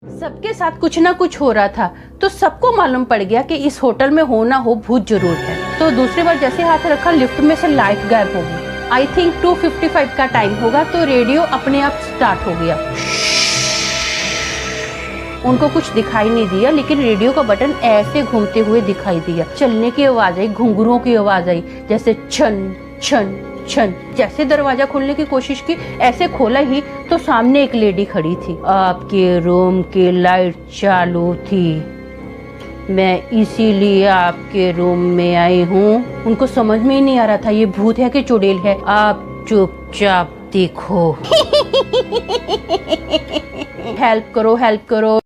सबके साथ कुछ ना कुछ हो रहा था, तो सबको मालूम पड़ गया कि इस होटल में हो ना हो भूत जरूर है। तो दूसरी बार जैसे हाथ रखा, लिफ्ट में से लाइट गायब हो गई। आई थिंक 2:55 का टाइम होगा, तो रेडियो अपने आप स्टार्ट हो गया। उनको कुछ दिखाई नहीं दिया, लेकिन रेडियो का बटन ऐसे घूमते हुए दिखाई दिया। चलने की आवाज आई, घुंघरुओं की आवाज आई, जैसे छन छन छन। जैसे दरवाजा खोलने की कोशिश की, ऐसे खोला ही तो सामने एक लेडी खड़ी थी। आपके रूम की लाइट चालू थी, मैं इसीलिए आपके रूम में आई हूँ। उनको समझ में ही नहीं आ रहा था ये भूत है कि चुड़ैल है। आप चुपचाप देखो। हेल्प करो, हेल्प करो।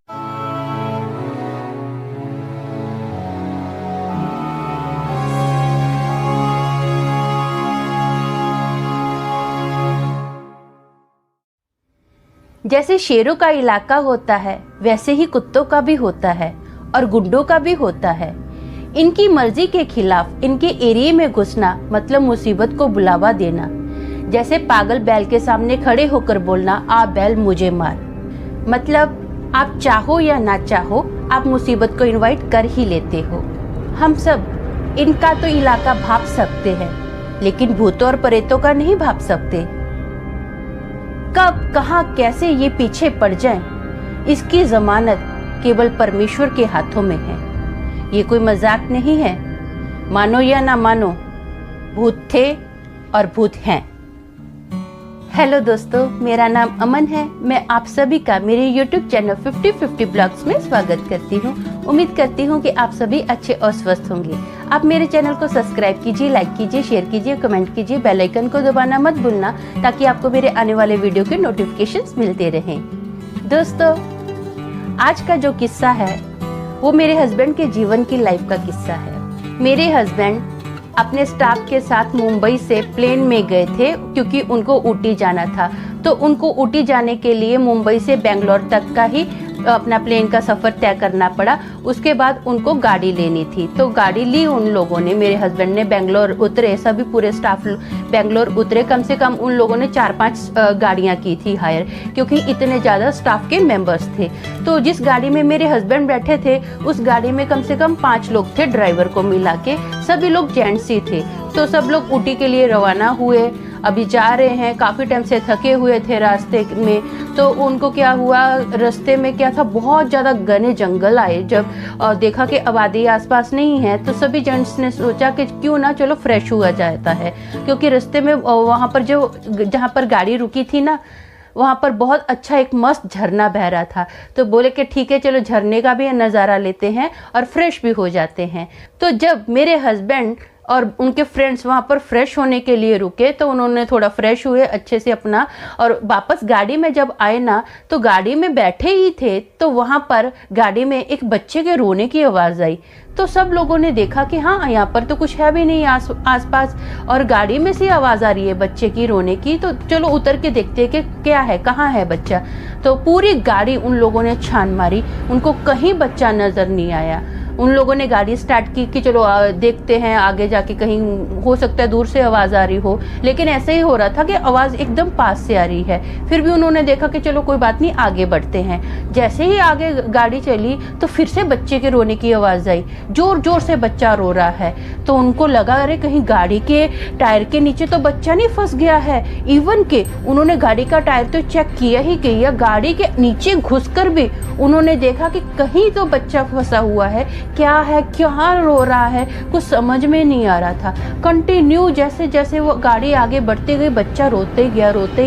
जैसे शेरों का इलाका होता है, वैसे ही कुत्तों का भी होता है और गुंडों का भी होता है। इनकी मर्जी के खिलाफ इनके एरिया में घुसना मतलब मुसीबत को बुलावा देना। जैसे पागल बैल के सामने खड़े होकर बोलना, आ बैल मुझे मार। मतलब आप चाहो या ना चाहो, आप मुसीबत को इनवाइट कर ही लेते हो। हम सब इनका तो इलाका भाप सकते हैं, लेकिन भूतों और प्रेतों का नहीं भाप सकते। कब कहां कैसे ये पीछे पड़ जाएं, इसकी जमानत केवल परमेश्वर के हाथों में है। ये कोई मजाक नहीं है। मानो या ना मानो, भूत थे और भूत हैं। हेलो दोस्तों, मेरा नाम अमन है। मैं आप सभी का मेरे YouTube चैनल 50-50 ब्लॉग्स में स्वागत करती हूँ। उम्मीद करती हूँ कि आप सभी अच्छे और स्वस्थ होंगे। आप मेरे चैनल को सब्सक्राइब कीजिए, लाइक कीजिए, शेयर कीजिए, कमेंट कीजिए, बेल आइकन को दबाना मत भूलना, ताकि आपको मेरे आने वाले वीडियो के नोटिफिकेशंस मिलते रहें। दोस्तों, आज का जो किस्सा है वो मेरे हस्बैंड के जीवन की लाइफ का किस्सा है। मेरे हस्बैंड अपने स्टाफ के साथ मुंबई से प्लेन में गए थे, क्योंकि उनको ऊटी जाना था। तो उनको ऊटी जाने के लिए मुंबई से बेंगलोर तक का ही अपना प्लेन का सफ़र तय करना पड़ा। उसके बाद उनको गाड़ी लेनी थी, तो गाड़ी ली उन लोगों ने। मेरे हस्बैंड ने बेंगलोर उतरे, सभी पूरे स्टाफ बेंगलोर उतरे। कम से कम उन लोगों ने 4-5 गाड़ियाँ की थी हायर, क्योंकि इतने ज़्यादा स्टाफ के मेंबर्स थे। तो जिस गाड़ी में मेरे हस्बैंड बैठे थे, उस गाड़ी में कम से कम 5 लोग थे, ड्राइवर को मिला के। सभी लोग जेंट्स ही थे। तो सब लोग ऊटी के लिए रवाना हुए। अभी जा रहे हैं, काफ़ी टाइम से थके हुए थे रास्ते में। तो उनको क्या हुआ, रास्ते में क्या था, बहुत ज़्यादा घने जंगल आए। जब देखा कि आबादी आसपास नहीं है, तो सभी जेंट्स ने सोचा कि क्यों ना चलो फ्रेश हुआ जाता है। क्योंकि रास्ते में वहाँ पर जहाँ पर गाड़ी रुकी थी ना, वहाँ पर बहुत अच्छा एक मस्त झरना बह रहा था। तो बोले कि ठीक है, चलो झरने का भी नज़ारा लेते हैं और फ्रेश भी हो जाते हैं। तो जब मेरे हस्बैंड और उनके फ्रेंड्स वहाँ पर फ्रेश होने के लिए रुके, तो उन्होंने थोड़ा फ्रेश हुए अच्छे से अपना, और वापस गाड़ी में जब आए ना, तो गाड़ी में बैठे ही थे तो वहाँ पर गाड़ी में एक बच्चे के रोने की आवाज़ आई। तो सब लोगों ने देखा कि हाँ, यहाँ पर तो कुछ है भी नहीं आसपास, और गाड़ी में से आवाज़ आ रही है बच्चे की रोने की। तो चलो उतर के देखते हैं कि क्या है, कहाँ है बच्चा। तो पूरी गाड़ी उन लोगों ने छान मारी, उनको कहीं बच्चा नज़र नहीं आया। उन लोगों ने गाड़ी स्टार्ट की कि चलो देखते हैं आगे जाके, कहीं हो सकता है दूर से आवाज़ आ रही हो। लेकिन ऐसे ही हो रहा था कि आवाज़ एकदम पास से आ रही है। फिर भी उन्होंने देखा कि चलो कोई बात नहीं, आगे बढ़ते हैं। जैसे ही आगे गाड़ी चली, तो फिर से बच्चे के रोने की आवाज़ आई। ज़ोर ज़ोर से बच्चा रो रहा है। तो उनको लगा, अरे कहीं गाड़ी के टायर के नीचे तो बच्चा नहीं फंस गया है। इवन के उन्होंने गाड़ी का टायर तो चेक किया ही किया, गाड़ी के नीचे घुसकर भी उन्होंने देखा कि कहीं तो बच्चा फंसा हुआ है। क्या है, क्या रो रहा है, कुछ समझ में नहीं आ रहा था। कंटिन्यू जैसे जैसे वो गाड़ी आगे बढ़ते गई, बच्चा रोते ही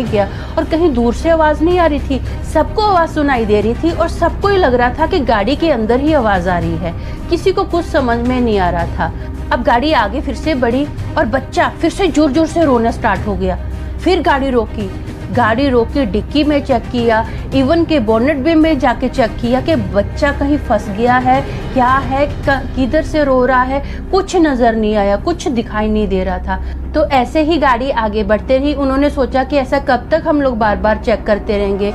गया। और कहीं दूर से आवाज़ नहीं आ रही थी, सबको आवाज़ सुनाई दे रही थी, और सबको ही लग रहा था कि गाड़ी के अंदर ही आवाज़ आ रही है। किसी को कुछ समझ में नहीं आ रहा था। अब गाड़ी आगे फिर से बढ़ी और बच्चा फिर से जोर जोर से रोना स्टार्ट हो गया। फिर गाड़ी रोकी, डिक्की में चेक किया, इवन के बोनेट भी में जाके चेक किया कि बच्चा कहीं फंस गया है, क्या है, किधर से रो रहा है। कुछ नज़र नहीं आया, कुछ दिखाई नहीं दे रहा था। तो ऐसे ही गाड़ी आगे बढ़ते रही। उन्होंने सोचा कि ऐसा कब तक हम लोग बार बार चेक करते रहेंगे,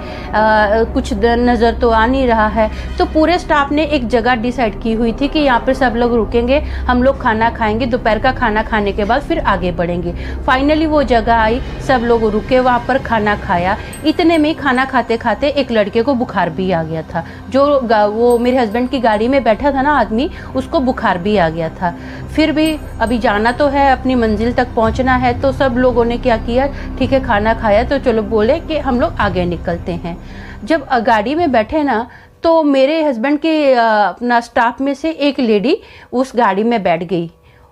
कुछ नज़र तो आ नहीं रहा है। तो पूरे स्टाफ ने एक जगह डिसाइड की हुई थी कि यहाँ पर सब लोग रुकेंगे, हम लोग खाना खाएंगे, दोपहर का खाना खाने के बाद फिर आगे बढ़ेंगे। फाइनली वो जगह आई, सब लोग रुके, वहाँ पर खाना खाया। इतने में खाना खाते खाते एक लड़के को बुखार भी आ गया था। जो वो मेरे हस्बैंड की गाड़ी में बैठा था ना आदमी, उसको बुखार भी आ गया था। फिर भी अभी जाना तो है, अपनी मंजिल तक पहुंचना है, तो सब लोगों ने क्या किया, ठीक है खाना खाया तो चलो बोले कि हम लोग आगे निकलते हैं। जब गाड़ी में बैठे ना, तो मेरे हस्बैंड के अपना स्टाफ में से एक लेडी उस गाड़ी में बैठ गई।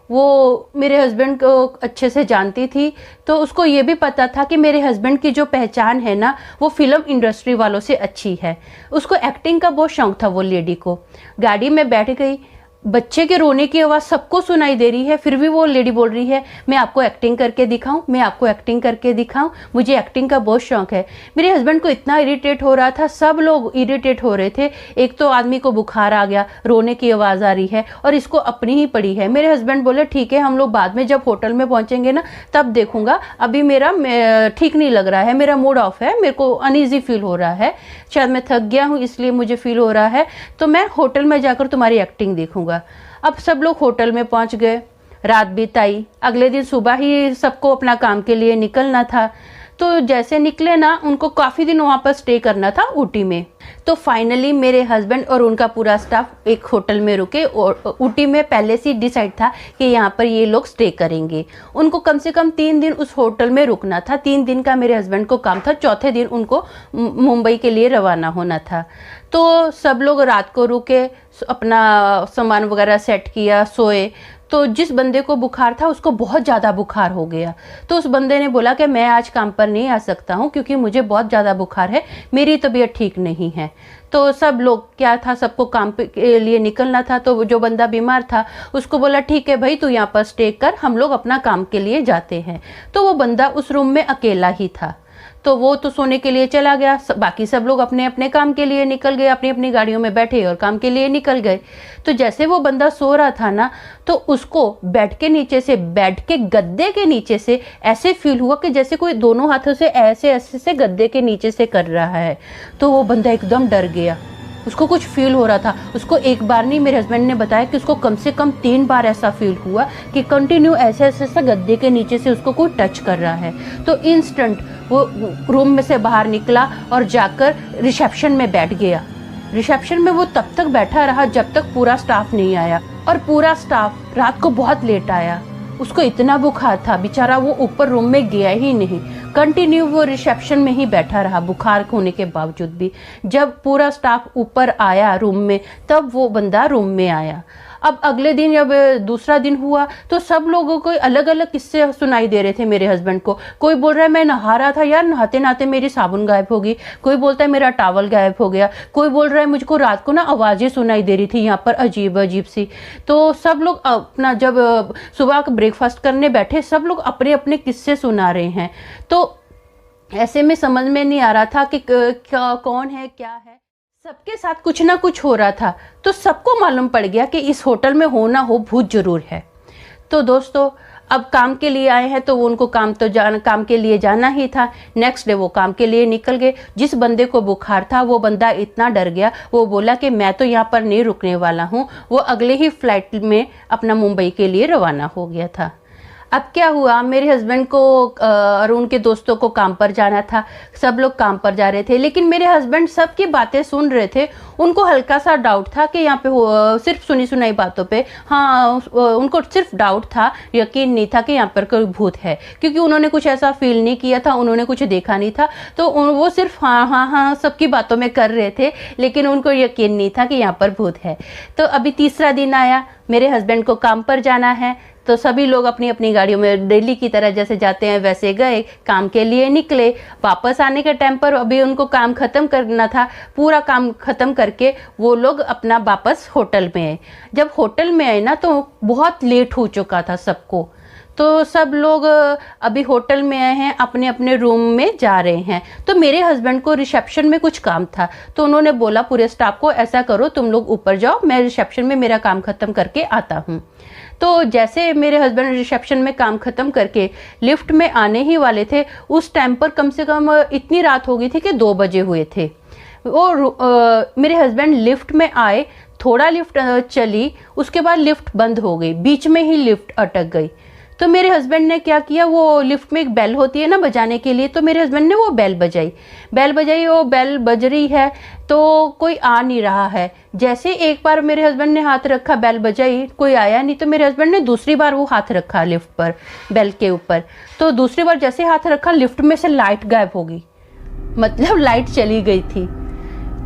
वो मेरे हस्बैंड को अच्छे से जानती थी, तो उसको ये भी पता था कि मेरे हस्बैंड की जो पहचान है ना, वो फिल्म इंडस्ट्री वालों से अच्छी है। उसको एक्टिंग का बहुत शौक था। वो लेडी को गाड़ी में बैठ गई, बच्चे के रोने की आवाज़ सबको सुनाई दे रही है, फिर भी वो लेडी बोल रही है मैं आपको एक्टिंग करके दिखाऊं, मैं आपको एक्टिंग करके दिखाऊं, मुझे एक्टिंग का बहुत शौक है। मेरे हस्बैंड को इतना इरिटेट हो रहा था, सब लोग इरिटेट हो रहे थे। एक तो आदमी को बुखार आ गया, रोने की आवाज़ आ रही है, और इसको अपनी ही पड़ी है। मेरे हस्बैंड बोले ठीक है हम लोग बाद में जब होटल में पहुँचेंगे ना तब देखूंगा, अभी मेरा ठीक नहीं लग रहा है, मेरा मूड ऑफ है, मेरे को अनईजी फील हो रहा है, शायद मैं थक गया हूँ इसलिए मुझे फील हो रहा है, तो मैं होटल में जाकर तुम्हारी एक्टिंग देखूंगा। अब सब लोग होटल में पहुंच गए, रात बिताई। अगले दिन सुबह ही सबको अपना काम के लिए निकलना था। तो जैसे निकले ना, उनको काफ़ी दिन वहाँ पर स्टे करना था ऊटी में। तो फाइनली मेरे हस्बैंड और उनका पूरा स्टाफ एक होटल में रुके। और ऊटी में पहले से डिसाइड था कि यहाँ पर ये लोग स्टे करेंगे। उनको कम से कम 3 दिन उस होटल में रुकना था। 3 दिन का मेरे हस्बैंड को काम था, चौथे दिन उनको मुंबई के लिए रवाना होना था। तो सब लोग रात को रुके, अपना सामान वगैरह सेट किया, सोए। तो जिस बंदे को बुखार था उसको बहुत ज़्यादा बुखार हो गया। तो उस बंदे ने बोला कि मैं आज काम पर नहीं आ सकता हूँ क्योंकि मुझे बहुत ज़्यादा बुखार है, मेरी तबीयत ठीक नहीं है। तो सब लोग क्या था, सबको काम के लिए निकलना था। तो जो बंदा बीमार था उसको बोला ठीक है भाई तू यहाँ पर स्टे कर, हम लोग अपना काम के लिए जाते हैं। तो वो बंदा उस रूम में अकेला ही था, तो वो तो सोने के लिए चला गया। बाकी सब लोग अपने अपने काम के लिए निकल गए, अपनी अपनी गाड़ियों में बैठे और काम के लिए निकल गए। तो जैसे वो बंदा सो रहा था ना, तो उसको बेड के नीचे से, बेड के गद्दे के नीचे से ऐसे फील हुआ कि जैसे कोई दोनों हाथों से ऐसे ऐसे से गद्दे के नीचे से कर रहा है। तो वो बंदा एकदम डर गया, उसको कुछ फील हो रहा था। उसको एक बार नहीं, मेरे हस्बैंड ने बताया कि उसको कम से कम 3 बार ऐसा फील हुआ कि कंटिन्यू ऐसे ऐसे गद्दे के नीचे से उसको कोई टच कर रहा है। तो इंस्टेंट वो रूम में से बाहर निकला और जाकर रिसेप्शन में बैठ गया। रिसेप्शन में वो तब तक बैठा रहा जब तक पूरा स्टाफ नहीं आया, और पूरा स्टाफ रात को बहुत लेट आया। उसको इतना बुखार था बेचारा, वो ऊपर रूम में गया ही नहीं, कंटिन्यू वो रिसेप्शन में ही बैठा रहा बुखार होने के बावजूद भी। जब पूरा स्टाफ ऊपर आया रूम में, तब वो बंदा रूम में आया। अब अगले दिन जब दूसरा दिन हुआ तो सब लोगों को अलग अलग किस्से सुनाई दे रहे थे मेरे हस्बैंड को। कोई बोल रहा है मैं नहा रहा था यार, नहाते नहाते मेरी साबुन गायब हो गई। कोई बोलता है मेरा टॉवल गायब हो गया। कोई बोल रहा है मुझको रात को ना आवाज़ें सुनाई दे रही थी यहाँ पर अजीब अजीब सी। तो सब लोग अपना जब सुबह का ब्रेकफास्ट करने बैठे, सब लोग अपने अपने किस्से सुना रहे हैं। तो ऐसे में समझ में नहीं आ रहा था कि कौन है क्या है। सबके साथ कुछ ना कुछ हो रहा था। तो सबको मालूम पड़ गया कि इस होटल में हो ना हो भूत जरूर है। तो दोस्तों अब काम के लिए आए हैं तो वो उनको काम के लिए जाना ही था। नेक्स्ट डे वो काम के लिए निकल गए। जिस बंदे को बुखार था वो बंदा इतना डर गया, वो बोला कि मैं तो यहाँ पर नहीं रुकने वाला हूँ। वो अगले ही फ्लाइट में अपना मुंबई के लिए रवाना हो गया था। अब क्या हुआ, मेरे हस्बैंड को और उनके दोस्तों को काम पर जाना था। सब लोग काम पर जा रहे थे, लेकिन मेरे हस्बैंड सबकी बातें सुन रहे थे। उनको हल्का सा डाउट था कि यहाँ पे सिर्फ सुनी सुनाई बातों पे, हाँ उनको सिर्फ डाउट था, यकीन नहीं था कि यहाँ पर कोई भूत है, क्योंकि उन्होंने कुछ ऐसा फील नहीं किया था, उन्होंने कुछ देखा नहीं था। तो वो सिर्फ हाँ हाँ हाँ सबकी बातों में कर रहे थे, लेकिन उनको यकीन नहीं था कि यहाँ पर भूत है। तो अभी तीसरा दिन आया, मेरे हस्बैंड को काम पर जाना है। तो सभी लोग अपनी अपनी गाड़ियों में डेली की तरह जैसे जाते हैं वैसे गए, काम के लिए निकले। वापस आने के टाइम पर अभी उनको काम ख़त्म करना था। पूरा काम ख़त्म करके वो लोग अपना वापस होटल में आए। जब होटल में आए ना तो बहुत लेट हो चुका था सबको। तो सब लोग अभी होटल में आए हैं, अपने अपने रूम में जा रहे हैं। तो मेरे हस्बैंड को रिसेप्शन में कुछ काम था, तो उन्होंने बोला पूरे स्टाफ को, ऐसा करो तुम लोग ऊपर जाओ, मैं रिसेप्शन में मेरा काम खत्म करके आता हूँ। तो जैसे मेरे हस्बैंड रिसेप्शन में काम खत्म करके लिफ्ट में आने ही वाले थे, उस टाइम पर कम से कम इतनी रात हो गई थी कि 2 बजे हुए थे। और मेरे हस्बैंड लिफ्ट में आए, थोड़ा लिफ्ट चली, उसके बाद लिफ्ट बंद हो गई, बीच में ही लिफ्ट अटक गई। तो मेरे हस्बैंड ने क्या किया, वो लिफ्ट में एक बेल होती है ना बजाने के लिए, तो मेरे हस्बैंड ने वो बेल बजाई, वो बेल बज रही है तो कोई आ नहीं रहा है। जैसे एक बार मेरे हस्बैंड ने हाथ रखा, बेल बजाई, कोई आया नहीं, तो मेरे हस्बैंड ने दूसरी बार वो हाथ रखा लिफ्ट पर, बेल के ऊपर। तो दूसरी बार जैसे हाथ रखा, लिफ्ट में से लाइट गायब हो गई, मतलब लाइट चली गई थी।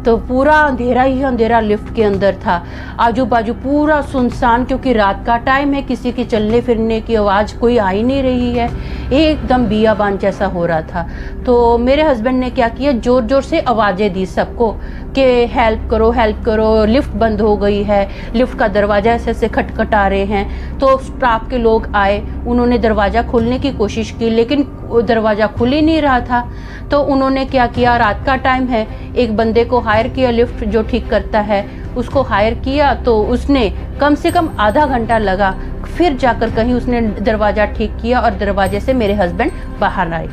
तो पूरा अंधेरा ही अंधेरा लिफ्ट के अंदर था, आजू बाजू पूरा सुनसान, क्योंकि रात का टाइम है, किसी की चलने फिरने की आवाज़ कोई आ ही नहीं रही है, एकदम बियाबान जैसा हो रहा था। तो मेरे हस्बैंड ने क्या किया, जोर जोर से आवाज़ें दी सबको कि हेल्प करो, लिफ्ट बंद हो गई है, लिफ्ट का दरवाज़ा ऐसे ऐसे खटखटा रहे हैं। तो स्टाफ के लोग आए, उन्होंने दरवाज़ा खोलने की कोशिश की, लेकिन दरवाज़ा खुल ही नहीं रहा था। तो उन्होंने क्या किया, रात का टाइम है, एक बंदे को हायर किया, लिफ्ट जो ठीक करता है उसको हायर किया। तो उसने कम से कम आधा घंटा लगा, फिर जाकर कहीं उसने दरवाज़ा ठीक किया और दरवाजे से मेरे हस्बैंड बाहर आए।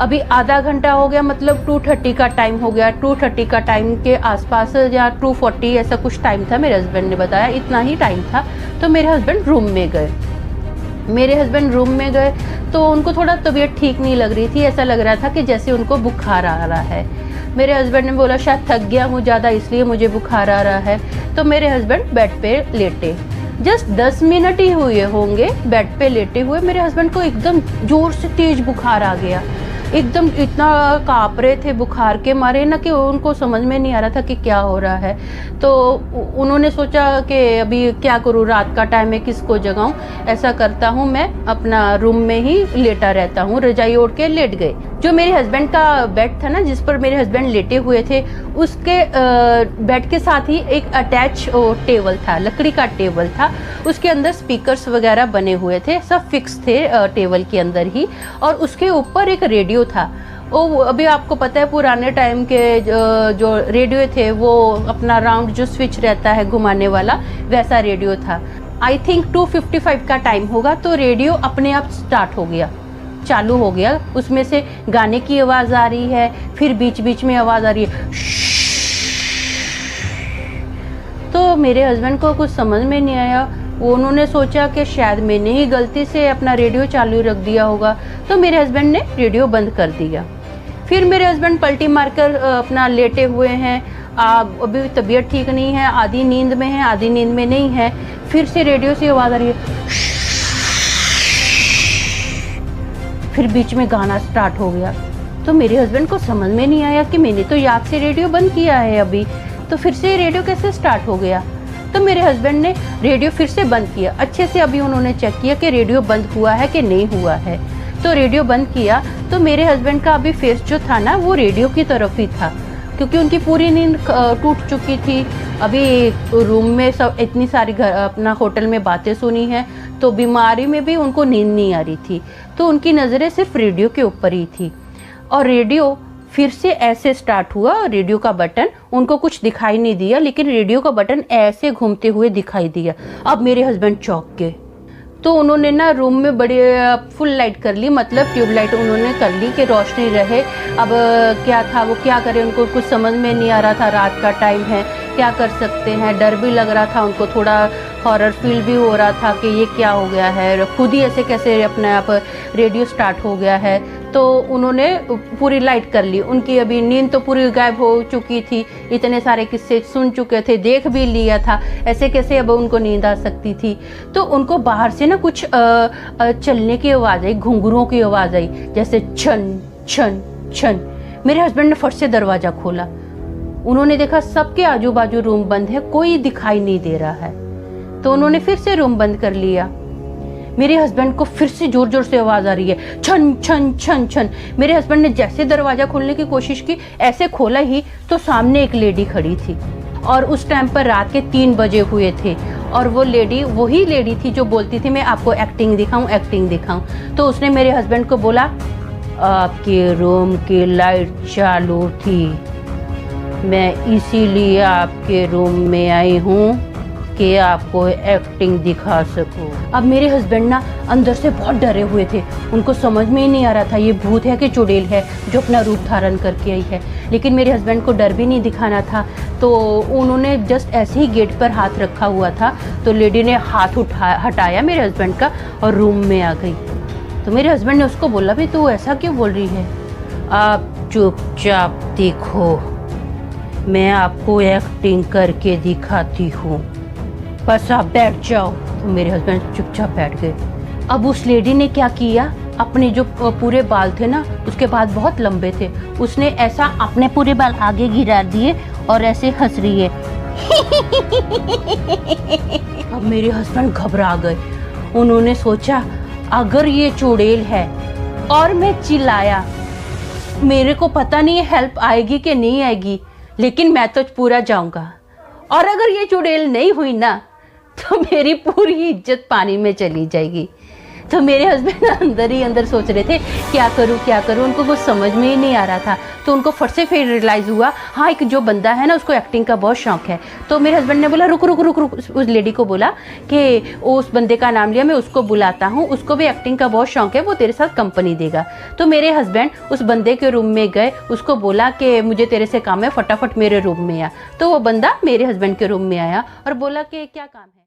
अभी आधा घंटा हो गया, मतलब 2:30 का टाइम हो गया। 2:30 का टाइम के आसपास या 2:40 ऐसा कुछ टाइम था, मेरे हस्बैंड ने बताया इतना ही टाइम था। तो मेरे हस्बैंड रूम में गए तो उनको थोड़ा तबीयत ठीक नहीं लग रही थी, ऐसा लग रहा था कि जैसे उनको बुखार आ रहा है। मेरे हस्बैंड ने बोला शायद थक गया हूँ ज़्यादा, इसलिए मुझे बुखार आ रहा है। तो मेरे हस्बैंड बेड पे लेटे, जस्ट 10 मिनट ही हुए होंगे बेड पे लेटे हुए, मेरे हस्बैंड को एकदम जोर से तेज बुखार आ गया। एकदम इतना काँप रहे थे बुखार के मारे ना, कि उनको समझ में नहीं आ रहा था कि क्या हो रहा है। तो उन्होंने सोचा कि अभी क्या करूँ, रात का टाइम है, किसको जगाऊं। ऐसा करता हूँ, मैं अपना रूम में ही लेटा रहता हूँ, रजाई ओढ़ के लेट गए। जो मेरे हस्बैंड का बेड था ना, जिस पर मेरे हस्बैंड लेटे हुए थे, उसके बेड के साथ ही एक अटैच टेबल था, लकड़ी का टेबल था। उसके अंदर स्पीकर्स वगैरह बने हुए थे, सब फिक्स थे टेबल के अंदर ही, और उसके ऊपर एक रेडियो था। वो अभी आपको पता है पुराने टाइम के जो रेडियो थे, वो अपना राउंड जो स्विच रहता है घुमाने वाला, वैसा रेडियो था। आई थिंक 2:55 का टाइम होगा, तो रेडियो अपने आप स्टार्ट हो गया, चालू हो गया। उसमें से गाने की आवाज़ आ रही है, फिर बीच बीच में आवाज़ आ रही है। तो मेरे हस्बैंड को कुछ समझ में नहीं आया, उन्होंने सोचा कि शायद मैंने ही गलती से अपना रेडियो चालू रख दिया होगा। तो मेरे हस्बैंड ने रेडियो बंद कर दिया। फिर मेरे हस्बैंड पलटी मारकर अपना लेटे हुए हैं, अभी तबीयत ठीक नहीं है, आधी नींद में है आधी नींद में नहीं है। फिर से रेडियो से आवाज़ आ रही है, फिर बीच में गाना स्टार्ट हो गया। तो मेरे हस्बैंड को समझ में नहीं आया कि मैंने तो याद से रेडियो बंद किया है अभी, तो फिर से रेडियो कैसे स्टार्ट हो गया। तो मेरे हस्बैंड ने रेडियो फिर से बंद किया, अच्छे से अभी उन्होंने चेक किया कि रेडियो बंद हुआ है कि नहीं हुआ है। तो रेडियो बंद किया, तो मेरे हस्बैंड का अभी फेस जो था ना, वो रेडियो की तरफ ही था, क्योंकि उनकी पूरी नींद टूट चुकी थी। अभी रूम में सब इतनी सारी अपना होटल में बातें सुनी हैं, तो बीमारी में भी उनको नींद नहीं आ रही थी, तो उनकी नज़रें सिर्फ रेडियो के ऊपर ही थी। और रेडियो फिर से ऐसे स्टार्ट हुआ, रेडियो का बटन उनको कुछ दिखाई नहीं दिया, लेकिन रेडियो का बटन ऐसे घूमते हुए दिखाई दिया। अब मेरे हस्बैंड चौंक गए, तो उन्होंने ना रूम में बड़ी फुल लाइट कर ली, मतलब ट्यूबलाइट उन्होंने कर ली कि रोशनी रहे। अब क्या था, वो क्या करें, उनको कुछ समझ में नहीं आ रहा था, रात का टाइम है, क्या कर सकते हैं। डर भी लग रहा था उनको, थोड़ा हॉरर फील भी हो रहा था कि ये क्या हो गया है, खुद ही ऐसे कैसे अपने आप रेडियो स्टार्ट हो गया है। तो उन्होंने पूरी लाइट कर ली, उनकी अभी नींद तो पूरी गायब हो चुकी थी, इतने सारे किस्से सुन चुके थे, देख भी लिया था, ऐसे कैसे अब उनको नींद आ सकती थी। तो उनको बाहर से ना कुछ चलने की आवाज़ आई, घुंघरुओं की आवाज़ आई, जैसे छन छन छन। मेरे हस्बैंड ने फट से दरवाज़ा खोला, उन्होंने देखा सबके आजू बाजू रूम बंद है, कोई दिखाई नहीं दे रहा है। तो उन्होंने फिर से रूम बंद कर लिया। मेरे हस्बैंड को फिर से जोर जोर से आवाज़ आ रही है, छन छन छन छन। मेरे हस्बैंड ने जैसे दरवाज़ा खोलने की कोशिश की, ऐसे खोला ही तो सामने एक लेडी खड़ी थी, और उस टाइम पर रात के 3 बजे हुए थे, और वो लेडी वही लेडी थी जो बोलती थी मैं आपको एक्टिंग दिखाऊं। तो उसने मेरे हस्बैंड को बोला आपके रूम की लाइट चालू थी, मैं इसीलिए आपके रूम में आई हूँ कि आपको एक्टिंग दिखा सकूं। अब मेरे हस्बैंड ना अंदर से बहुत डरे हुए थे, उनको समझ में ही नहीं आ रहा था ये भूत है कि चुड़ैल है जो अपना रूप धारण करके आई है। लेकिन मेरे हस्बैंड को डर भी नहीं दिखाना था, तो उन्होंने जस्ट ऐसे ही गेट पर हाथ रखा हुआ था, तो लेडी ने हाथ हटाया मेरे हस्बैंड का और रूम में आ गई। तो मेरे हस्बैंड ने उसको बोला भाई तू ऐसा क्यों बोल रही है, आप चुपचाप देखो, मैं आपको एक्टिंग करके दिखाती हूँ, बस आप बैठ जाओ। तो मेरे हस्बैंड चुपचाप बैठ गए। अब उस लेडी ने क्या किया, अपने जो पूरे बाल थे ना, उसके बाल बहुत लंबे थे, उसने ऐसा अपने पूरे बाल आगे गिरा दिए और ऐसे हंस रही है। अब मेरे हस्बैंड घबरा गए, उन्होंने सोचा अगर ये चुड़ैल है और मैं चिल्लाया, मेरे को पता नहीं हेल्प आएगी कि नहीं आएगी, लेकिन मैं तो पूरा जाऊंगा, और अगर ये चुड़ैल नहीं हुई ना तो मेरी पूरी इज्जत पानी में चली जाएगी। तो मेरे हस्बैंड अंदर ही अंदर सोच रहे थे क्या करूं, उनको कुछ समझ में ही नहीं आ रहा था। तो उनको फट से फिर रियलाइज़ हुआ हाँ एक जो बंदा है ना उसको एक्टिंग का बहुत शौक है। तो मेरे हस्बैंड ने बोला रुक, उस लेडी को बोला कि उस बंदे का नाम लिया, मैं उसको बुलाता हूँ, उसको भी एक्टिंग का बहुत शौक है, वो तेरे साथ कंपनी देगा। तो मेरे हस्बैंड उस बंदे के रूम में गए, उसको बोला कि मुझे तेरे से काम है, फटाफट मेरे रूम में आ। तो वो बंदा मेरे हस्बैंड के रूम में आया और बोला कि क्या काम है।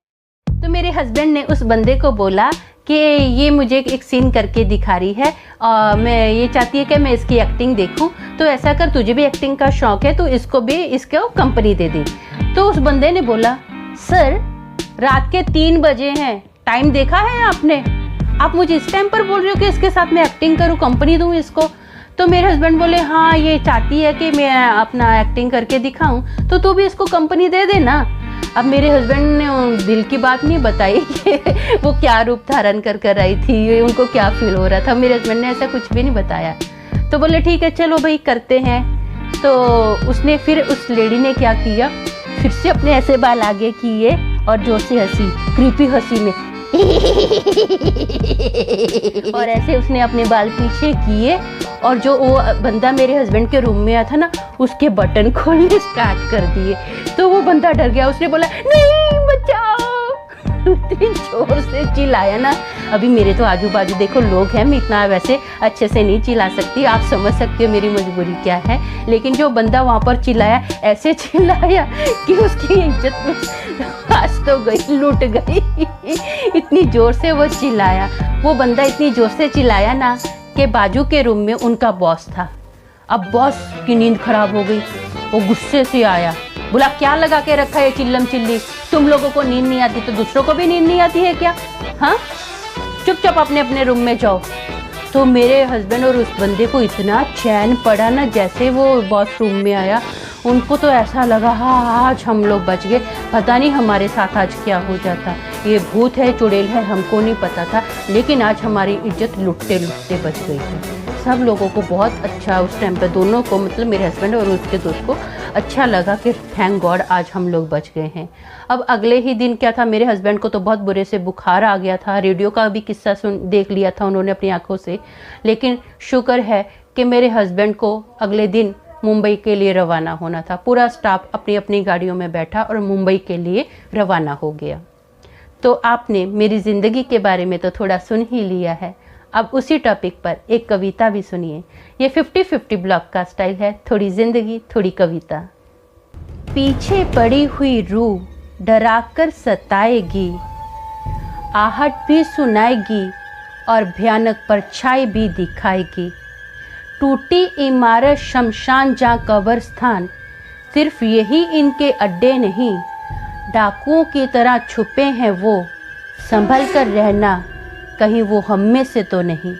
तो मेरे हस्बैंड ने उस बंदे को बोला कि ये मुझे एक सीन करके दिखा रही है और मैं ये चाहती है कि मैं इसकी एक्टिंग देखूं, तो ऐसा कर तुझे भी एक्टिंग का शौक है तो इसको कंपनी दे दे। तो उस बंदे ने बोला सर रात के 3 बजे हैं, टाइम देखा है आपने, आप मुझे इस टाइम पर बोल रहे हो कि इसके साथ मैं एक्टिंग करूँ, कंपनी दूँ इसको। तो मेरे हस्बैंड बोले हाँ ये चाहती है कि मैं अपना एक्टिंग करके दिखाऊं, तो तू भी इसको कंपनी दे देना। अब मेरे हस्बैंड ने दिल की बात नहीं बताई कि वो क्या रूप धारण कर आई थी, उनको क्या फील हो रहा था। मेरे हस्बैंड ने ऐसा कुछ भी नहीं बताया। तो बोले ठीक है चलो भाई करते हैं। तो उसने फिर उस लेडी ने क्या किया, फिर से अपने ऐसे बाल आगे किए और जोर से हंसी, क्रीपी हंसी में और ऐसे उसने अपने बाल पीछे किए और जो वो बंदा मेरे हस्बैंड के रूम में आया था ना उसके बटन खोलने स्टार्ट कर दिए। तो वो बंदा डर गया, उसने बोला नहीं बचाओ, इतनी जोर से चिल्लाया ना। अभी मेरे तो आजू बाजू देखो लोग हैं, मैं इतना वैसे अच्छे से नहीं चिल्ला सकती, आप समझ सकते हो मेरी मजबूरी क्या है। लेकिन जो बंदा वहाँ पर चिल्लाया, ऐसे चिल्लाया कि उसकी इज्जत आज तो गई, लूट गई। इतनी जोर से वो चिल्लाया, वो बंदा इतनी जोर से चिल्लाया ना कि बाजू के रूम में उनका बॉस था। अब बॉस की नींद खराब हो गई, वो गुस्से से आया, बोला क्या लगा के रखा है चिल्लम चिल्ली, तुम लोगों को नींद नहीं आती तो दूसरों को भी नींद नहीं आती है क्या, हाँ चुपचाप अपने अपने रूम में जाओ। तो मेरे हस्बैंड और उस बंदे को इतना चैन पड़ा ना, जैसे वो बॉस रूम में आया उनको तो ऐसा लगा हाँ आज हम लोग बच गए, पता नहीं हमारे साथ आज क्या हो जाता, ये भूत है चुड़ैल है हमको नहीं पता था, लेकिन आज हमारी इज्जत लुटते लुटते बच गई थी। सब लोगों को बहुत अच्छा उस टाइम पे, दोनों को मतलब मेरे हस्बैंड और उसके दोस्त को अच्छा लगा कि थैंक गॉड आज हम लोग बच गए हैं। अब अगले ही दिन क्या था, मेरे हस्बैंड को तो बहुत बुरे से बुखार आ गया था, रेडियो का भी किस्सा देख लिया था उन्होंने अपनी आंखों से। लेकिन शुक्र है कि मेरे हस्बैंड को अगले दिन मुंबई के लिए रवाना होना था, पूरा स्टाफ अपनी अपनी गाड़ियों में बैठा और मुंबई के लिए रवाना हो गया। तो आपने मेरी ज़िंदगी के बारे में तो थोड़ा सुन ही लिया है, अब उसी टॉपिक पर एक कविता भी सुनिए। ये 50-50 ब्लॉग का स्टाइल है, थोड़ी ज़िंदगी थोड़ी कविता। पीछे पड़ी हुई रूह डराकर सताएगी, आहट भी सुनाएगी और भयानक परछाई भी दिखाएगी। टूटी इमारत शमशान जहाँ कब्रिस्तान, सिर्फ यही इनके अड्डे नहीं, डाकुओं की तरह छुपे हैं वो, संभल कर रहना कहीं वो हम में से तो नहीं।